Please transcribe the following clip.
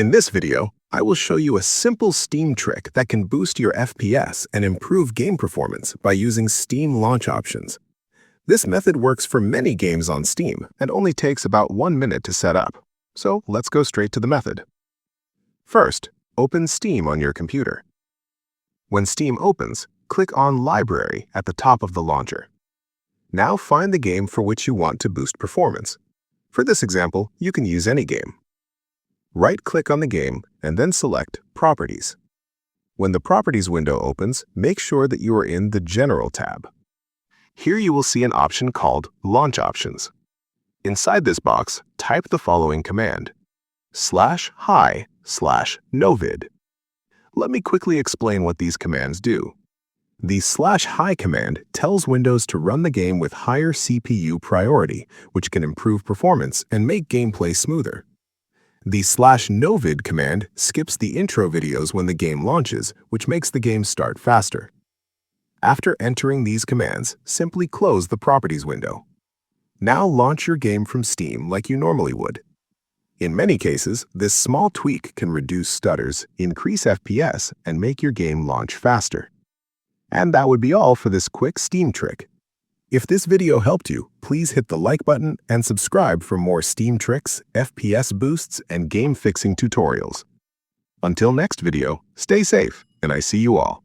In this video, I will show you a simple Steam trick that can boost your FPS and improve game performance by using Steam launch options. This method works for many games on Steam and only takes about 1 minute to set up. So let's go straight to the method. First, open Steam on your computer. When Steam opens, click on Library at the top of the launcher. Now find the game for which you want to boost performance. For this example, you can use any game. Right-click on the game and then select Properties. When the Properties window opens, make sure that you are in the General tab. Here you will see an option called Launch Options. Inside this box, type the following command: /hi/novid. Let me quickly explain what these commands do. The /hi command tells Windows to run the game with higher CPU priority, which can improve performance and make gameplay smoother. The /novid command skips the intro videos when the game launches, which makes the game start faster. After entering these commands, simply close the Properties window. Now launch your game from Steam like you normally would. In many cases, this small tweak can reduce stutters, increase FPS, and make your game launch faster. And that would be all for this quick Steam trick. If this video helped you, please hit the like button and subscribe for more Steam tricks, FPS boosts, and game fixing tutorials. Until next video, stay safe, and I see you all.